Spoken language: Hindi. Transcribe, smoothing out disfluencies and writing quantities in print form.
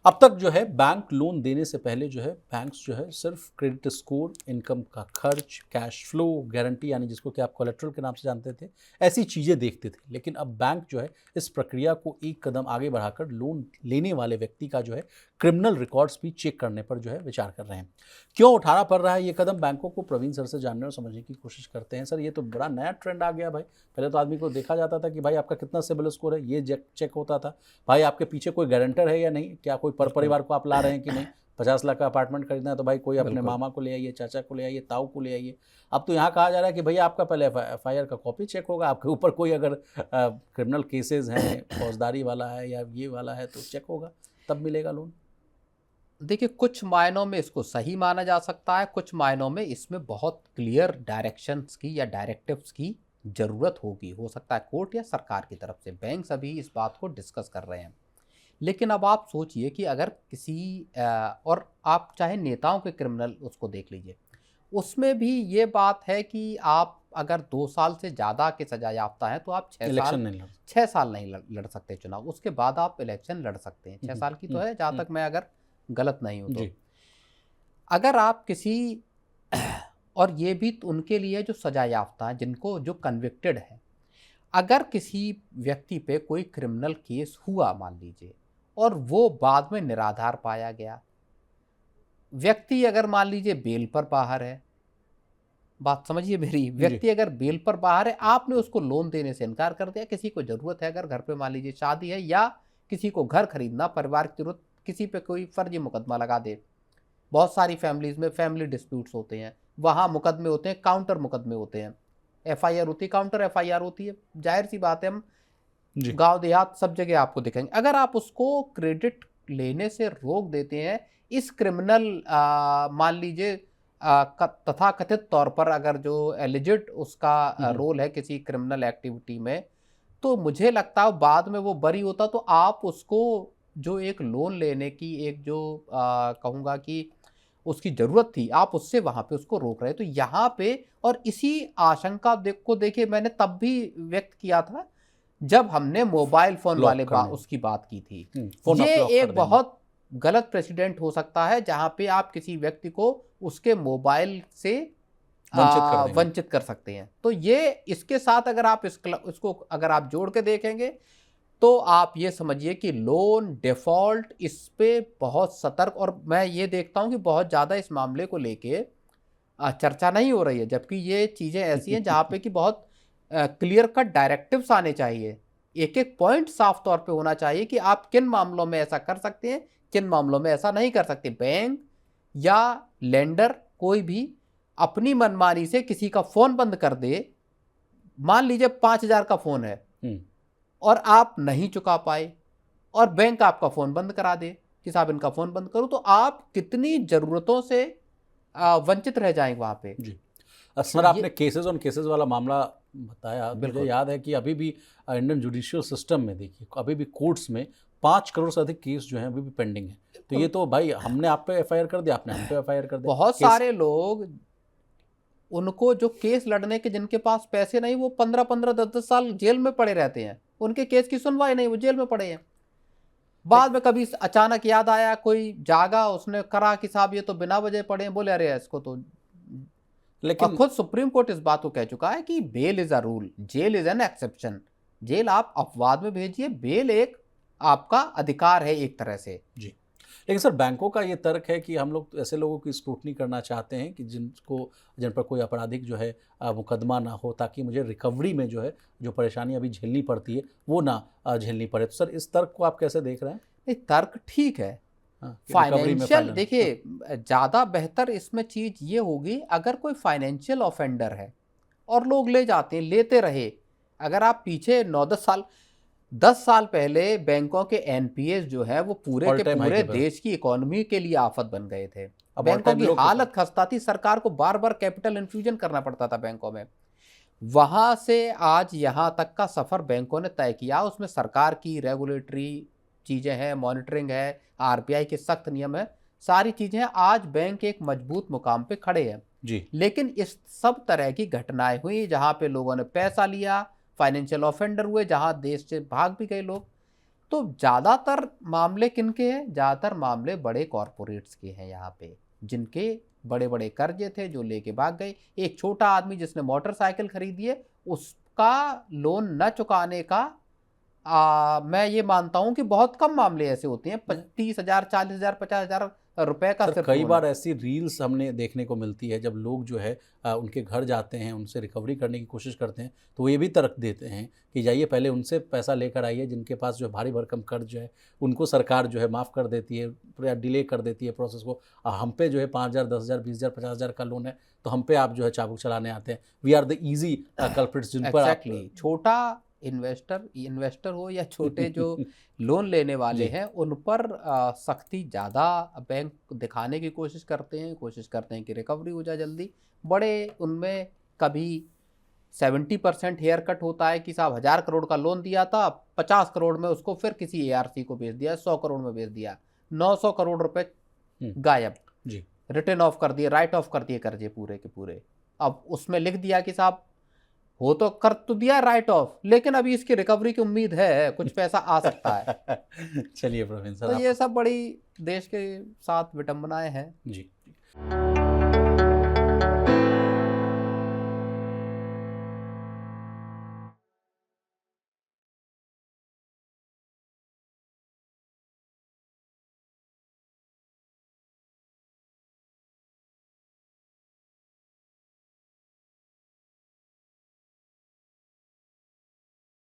अब तक जो है बैंक लोन देने से पहले जो है बैंक्स जो है सिर्फ क्रेडिट स्कोर, इनकम का खर्च, कैश फ्लो, गारंटी यानी जिसको कि आप कोलेट्रल के नाम से जानते थे, ऐसी चीज़ें देखते थे। लेकिन अब बैंक जो है इस प्रक्रिया को एक कदम आगे बढ़ाकर लोन लेने वाले व्यक्ति का जो है क्रिमिनल रिकॉर्ड्स भी चेक करने पर जो है विचार कर रहे हैं। क्यों उठाना पड़ रहा है ये कदम बैंकों को, प्रवीण सर से जानने और समझने की कोशिश करते हैं। सर, ये तो बड़ा नया ट्रेंड आ गया भाई। पहले तो आदमी को देखा जाता था कि भाई आपका कितना सिबिल स्कोर है, ये चेक होता था। भाई आपके पीछे कोई गारंटर है या नहीं, क्या कोई पर परिवार को आप ला रहे हैं कि नहीं। 50 लाख का अपार्टमेंट खरीदना है तो भाई कोई अपने मामा को ले आइए, चाचा को ले आइए, ताऊ को ले आइए। अब तो यहाँ कहा जा रहा है कि भैया आपका पहले FIR का कॉपी चेक होगा, आपके ऊपर कोई अगर क्रिमिनल केसेस हैं, फौजदारी वाला है या ये वाला है तो चेक होगा, तब मिलेगा लोन। देखिए, कुछ मायनों में इसको सही माना जा सकता है, कुछ मायनों में इसमें बहुत क्लियर डायरेक्शंस की या डायरेक्टिव्स की ज़रूरत होगी। हो सकता है कोर्ट या सरकार की तरफ से। बैंक्स अभी इस बात को डिस्कस कर रहे हैं। लेकिन अब आप सोचिए कि अगर किसी और आप चाहे नेताओं के क्रिमिनल उसको देख लीजिए, उसमें भी ये बात है कि आप अगर 2 साल से ज़्यादा के सजा याफ्ता है तो आप 6 साल नहीं लड़ सकते चुनाव। उसके बाद आप इलेक्शन लड़ सकते हैं। 6 साल की तो है, जहाँ तक मैं अगर गलत नहीं हूँ तो। अगर आप किसी और ये भी तो उनके लिए जो सजा याफ्ता है, जिनको जो कन्विक्टेड है, अगर किसी व्यक्ति पे कोई क्रिमिनल केस हुआ मान लीजिए और वो बाद में निराधार पाया गया, व्यक्ति अगर मान लीजिए बेल पर बाहर है, बात समझिए मेरी, व्यक्ति अगर बेल पर बाहर है, आपने उसको लोन देने से इनकार कर दिया। किसी को ज़रूरत है, अगर घर पे मान लीजिए शादी है या किसी को घर खरीदना, परिवार की जरूरत, किसी पे कोई फर्जी मुकदमा लगा दे। बहुत सारी फैमिलीज में फैमिली डिस्प्यूट्स होते हैं, वहाँ मुकदमे होते हैं, काउंटर मुकदमे होते हैं। FIR होती है, काउंटर FIR होती है। जाहिर सी बात है, हम गांव देहात सब जगह आपको दिखेंगे। अगर आप उसको क्रेडिट लेने से रोक देते हैं, इस क्रिमिनल मान लीजिए तथा कथित तौर पर अगर जो एलिजिड उसका रोल है किसी क्रिमिनल एक्टिविटी में, तो मुझे लगता है बाद में वो बरी होता तो आप उसको जो एक लोन लेने की एक जो कहूँगा कि उसकी ज़रूरत थी, आप उससे वहाँ पे उसको रोक रहे। तो यहाँ पे और इसी आशंका को देखिए मैंने तब भी व्यक्त किया था जब हमने मोबाइल फ़ोन वाले उसकी बात की थी। ये एक बहुत गलत प्रेसिडेंट हो सकता है जहाँ पे आप किसी व्यक्ति को उसके मोबाइल से वंचित कर सकते हैं। तो ये इसके साथ अगर आप इसको अगर आप जोड़ के देखेंगे तो आप ये समझिए कि लोन डिफ़ॉल्ट इस पे बहुत सतर्क, और मैं ये देखता हूँ कि बहुत ज़्यादा इस मामले को लेके चर्चा नहीं हो रही है, जबकि ये चीज़ें ऐसी हैं जहाँ पे कि बहुत क्लियर कट डायरेक्टिव्स आने चाहिए। एक एक पॉइंट साफ तौर पे होना चाहिए कि आप किन मामलों में ऐसा कर सकते हैं, किन मामलों में ऐसा नहीं कर सकते। बैंक या लेंडर कोई भी अपनी मनमानी से किसी का फ़ोन बंद कर दे, मान लीजिए 5,000 का फ़ोन है और आप नहीं चुका पाए और बैंक आपका फ़ोन बंद करा दे कि साहब इनका फ़ोन बंद करो, तो आप कितनी ज़रूरतों से वंचित रह जाएंगे वहाँ पे। जी सर, आपने केसेस ऑन केसेस वाला मामला बताया। मुझे याद है कि अभी भी इंडियन जुडिशियल सिस्टम में देखिए अभी भी कोर्ट्स में 5 करोड़ से अधिक केस जो हैं अभी भी पेंडिंग है। तो ये तो भाई हमने आप पे FIR कर दिया, आपने हम पे FIR कर दिया। बहुत सारे लोग उनको जो केस लड़ने के जिनके पास पैसे नहीं, वो 15-15 10-10 साल जेल में पड़े रहते हैं, उनके केस की सुनवाई नहीं, वो जेल में पड़े हैं। बाद में कभी अचानक याद आया, कोई जागा, उसने करा कि साहब ये तो बिना वजह पड़े हैं, बोले अरे इसको तो। लेकिन खुद सुप्रीम कोर्ट इस बात को कह चुका है कि bail is a rule, jail is an exception. Jail आप अपवाद में भेजिए, बेल एक आपका अधिकार है एक तरह से। जी, लेकिन सर बैंकों का ये तर्क है कि हम लोग ऐसे लोगों की स्क्रूटनी करना चाहते हैं कि जिन पर कोई आपराधिक जो है मुकदमा ना हो, ताकि मुझे रिकवरी में जो है जो परेशानी अभी झेलनी पड़ती है वो ना झेलनी पड़े। तो सर इस तर्क को आप कैसे देख रहे हैं? नहीं, तर्क ठीक है। फाइनेंशियल देखिए ज़्यादा बेहतर इसमें चीज़ ये होगी अगर कोई फाइनेंशियल ऑफेंडर है और लोग ले जाते हैं, लेते रहे। अगर आप पीछे 10 साल पहले बैंकों के NPAs जो है वो पूरे के पूरे देश की इकोनॉमी के लिए आफत बन गए थे। बैंकों की हालत खस्ता थी, सरकार को बार बार कैपिटल इन्फ्यूजन करना पड़ता था बैंकों में। वहाँ से आज यहाँ तक का सफ़र बैंकों ने तय किया। उसमें सरकार की रेगुलेटरी चीज़ें हैं, मॉनिटरिंग है, RBI के सख्त नियम है, सारी चीज़ें हैं। आज बैंक एक मजबूत मुकाम पे खड़े हैं जी। लेकिन इस सब तरह की घटनाएं हुई जहाँ पे लोगों ने पैसा लिया, फाइनेंशियल ऑफेंडर हुए, जहाँ देश से भाग भी गए लोग। तो ज़्यादातर मामले किनके हैं? ज़्यादातर मामले बड़े कॉरपोरेट्स के हैं यहाँ पे, जिनके बड़े बड़े कर्जे थे जो लेके भाग गए। एक छोटा आदमी जिसने मोटरसाइकिल खरीदी है, उसका लोन न चुकाने का मैं ये मानता हूँ कि बहुत कम मामले ऐसे होते हैं। 30,000, 40,000, 50,000 रुपए का सर सिर्फ कई लोन बार है। ऐसी रील्स हमने देखने को मिलती है जब लोग जो है उनके घर जाते हैं, उनसे रिकवरी करने की कोशिश करते हैं, तो वो ये भी तर्क देते हैं कि जाइए पहले उनसे पैसा लेकर आइए जिनके पास जो है भारी भरकम कर्ज जो है उनको सरकार जो है माफ़ कर देती है या डिले कर देती है प्रोसेस को। हम पे जो है 5,000, 10,000, 20,000, 50,000 का लोन है, तो हम पे आप जो है चाबुक चलाने आते हैं। We are the easy culprits जिन पर आप एग्जैक्टली छोटा इन्वेस्टर हो या छोटे जो लोन लेने वाले जी। हैं, उन पर सख्ती ज़्यादा बैंक दिखाने की कोशिश करते हैं कि रिकवरी हो जाए जल्दी। बड़े उनमें कभी 70% हेयर कट होता है कि साहब 1,000 करोड़ का लोन दिया था, 50 करोड़ में उसको फिर किसी ARC को बेच दिया, 100 करोड़ में बेच दिया, 900 करोड़ रुपए गायब, जी। रिटर्न ऑफ कर दिए, राइट ऑफ कर दिए कर्जे पूरे के पूरे। अब उसमें लिख दिया कि साहब हो तो कर तो दिया राइट ऑफ, लेकिन अभी इसकी रिकवरी की उम्मीद है, कुछ पैसा आ सकता है। चलिए प्रवीण सर तो आप ये सब बड़ी देश के साथ विडंबनाएं हैं। जी।